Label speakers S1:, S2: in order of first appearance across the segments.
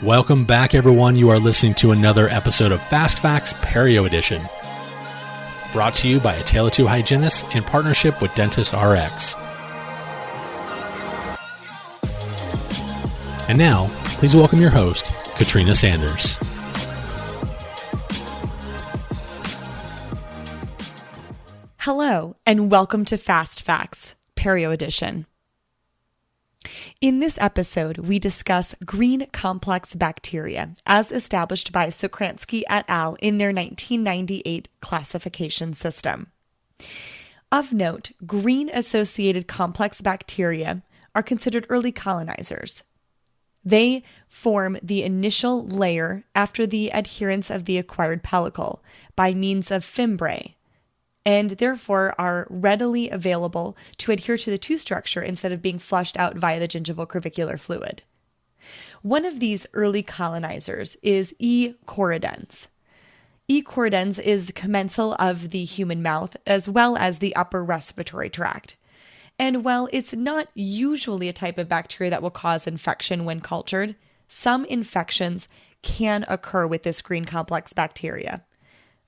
S1: Welcome back, everyone. You are listening to another episode of Fast Facts Perio Edition, brought to you by A Tale of Two Hygienists in partnership with Dentist RX. And now, please welcome your host, Katrina Sanders.
S2: Hello, and welcome to Fast Facts Perio Edition. In this episode, we discuss green complex bacteria as established by Sokransky et al. In their 1998 classification system. Of note, green-associated complex bacteria are considered early colonizers. They form the initial layer after the adherence of the acquired pellicle by means of fimbriae, and therefore are readily available to adhere to the tooth structure instead of being flushed out via the gingival crevicular fluid. One of these early colonizers is E. corrodens. E. corrodens is commensal of the human mouth as well as the upper respiratory tract. And while it's not usually a type of bacteria that will cause infection when cultured, some infections can occur with this green complex bacteria.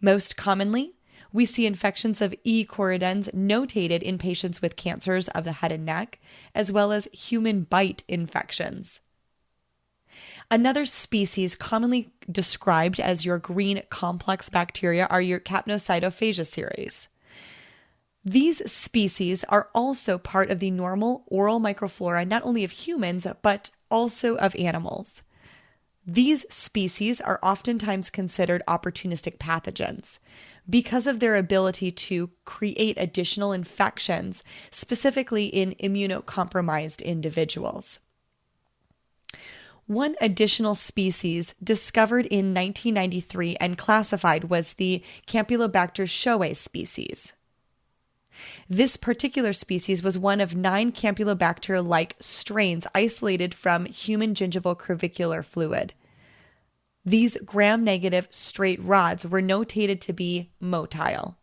S2: Most commonly, we see infections of E. corrodens notated in patients with cancers of the head and neck, as well as human bite infections. Another species commonly described as your green complex bacteria are your Capnocytophaga series. These species are also part of the normal oral microflora not only of humans, but also of animals. These species are oftentimes considered opportunistic pathogens because of their ability to create additional infections, specifically in immunocompromised individuals. One additional species discovered in 1993 and classified was the Campylobacter shoei species. This particular species was one of 9 Campylobacter-like strains isolated from human gingival crevicular fluid. These gram-negative straight rods were notated to be motile.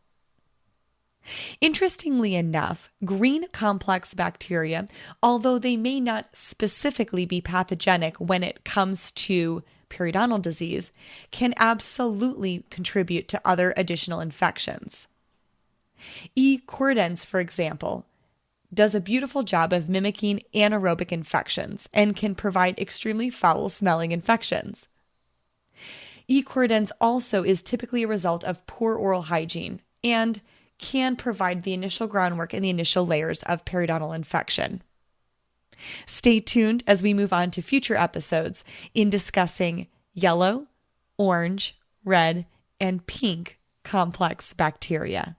S2: Interestingly enough, green complex bacteria, although they may not specifically be pathogenic when it comes to periodontal disease, can absolutely contribute to other additional infections. E. corrodens, for example, does a beautiful job of mimicking anaerobic infections and can provide extremely foul-smelling infections. E. corrodens also is typically a result of poor oral hygiene and can provide the initial groundwork and the initial layers of periodontal infection. Stay tuned as we move on to future episodes in discussing yellow, orange, red, and pink complex bacteria.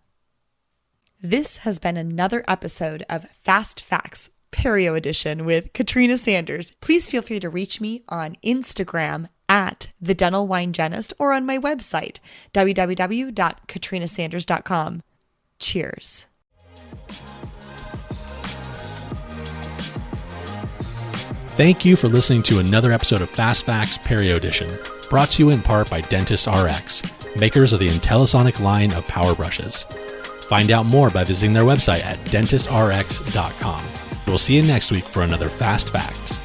S2: This has been another episode of Fast Facts Perio Edition with Katrina Sanders. Please feel free to reach me on Instagram at The Dental Wine Genist or on my website, www.katrinasanders.com. Cheers.
S1: Thank you for listening to another episode of Fast Facts Perio Edition, brought to you in part by Dentist RX, makers of the IntelliSonic line of power brushes. Find out more by visiting their website at dentistrx.com. We'll see you next week for another Fast Facts.